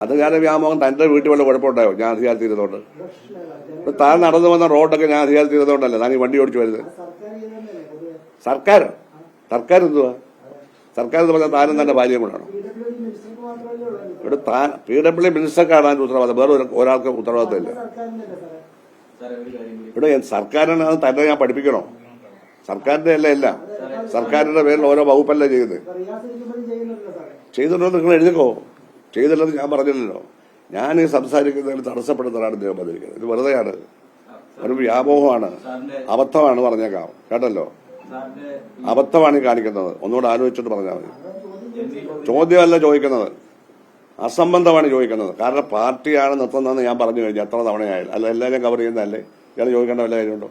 അധികാര വ്യാമോഹം തന്റെ വീട്ടിൽ വല്ല കുഴപ്പമുണ്ടായോ ഞാൻ അധികാരത്തിൽ ഇരുന്നോണ്ട്? താൻ നടന്നു വന്ന റോഡൊക്കെ ഞാൻ അധികാരത്തിൽ ഇരുന്നോണ്ടല്ലേ താൻ ഈ വണ്ടി ഓടിച്ചു വരുന്നത്? സർക്കാർ എന്തുവാ? സർക്കാർ എന്ന് പറഞ്ഞാൽ താനും തന്റെ ഭാര്യയും കൂടാണോ? ഇവിടെ താൻ PWD മിനിസ്റ്റർക്കാണ് അതിന്റെ ഉത്തരവാദിത്തം, വേറെ ഒരാൾക്ക് ഉത്തരവാദിത്തമില്ല. ഇവിടെ സർക്കാരിനെ തന്നെ ഞാൻ പഠിപ്പിക്കണോ? സർക്കാരിന്റെ അല്ല എല്ലാം സർക്കാരിന്റെ പേരിൽ ഓരോ വകുപ്പല്ലേ ചെയ്യുന്നത്. ചെയ്തിട്ടുണ്ടോ നിങ്ങൾ എഴുതിക്കോ, ചെയ്തില്ലെന്ന് ഞാൻ പറഞ്ഞില്ലല്ലോ. ഞാൻ ഈ സംസാരിക്കുന്നതിന് തടസ്സപ്പെടുന്നതാണ് ഇദ്ദേഹം വന്നിരിക്കുന്നത്. ഇത് വെറുതെയാണ്, ഒരു വ്യാമോഹമാണ്, അബദ്ധമാണ്, പറഞ്ഞേക്കാം കേട്ടല്ലോ. അബദ്ധമാണ് ഈ കാണിക്കുന്നത്. ഒന്നുകൂടെ ആലോചിച്ചിട്ട് പറഞ്ഞാൽ മതി. ചോദ്യമല്ല ചോദിക്കുന്നത്, അസംബന്ധമാണ് ചോദിക്കുന്നത്. കാരണം പാർട്ടിയാണ് നിർത്തുന്നതെന്ന് ഞാൻ പറഞ്ഞു കഴിഞ്ഞാൽ എത്ര തവണയായാലും, അല്ല എല്ലാവരും കവർ ചെയ്യുന്നതല്ലേ, ഇയാൾ ചോദിക്കേണ്ട വല്ല കാര്യമുണ്ടോ?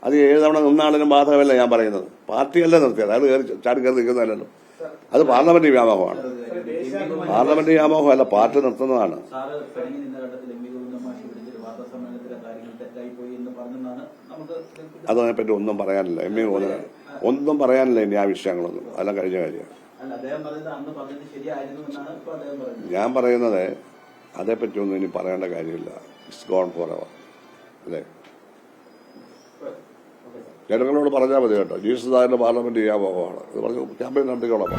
അത് 7 തവണ നിന്നാളിനും ബാധകമല്ല ഞാൻ പറയുന്നത്. പാർട്ടിയല്ല നിർത്തിയത്, അയാൾ ചാടി കയറി നിൽക്കുന്നതല്ലോ. അത് പാർലമെന്റ് വ്യാമോഹമാണ്. പാർലമെന്റ് വ്യാമോഹം അല്ല, പാർട്ടി നിർത്തുന്നതാണ്. അതിനെപ്പറ്റി ഒന്നും പറയാനില്ല. ഒന്നും പറയാനില്ല ഇനി ആ വിഷയങ്ങളൊന്നും. അതെല്ലാം കഴിഞ്ഞ കാര്യമാണ്. ഞാൻ പറയുന്നത് അതേപ്പറ്റി ഒന്നും ഇനി പറയേണ്ട കാര്യമില്ല. ഇറ്റ്സ് ഗോൺ ഫോർ എവർ അല്ലേ? ജനങ്ങളോട് പറഞ്ഞാൽ മതി കേട്ടോ. ജീസസ് സാറിന്റെ പാർലമെന്റ് വ്യാമോഹമാണ്. ഇത് പറഞ്ഞു ക്യാമ്പയിൻ നടത്തിക്കോളാം.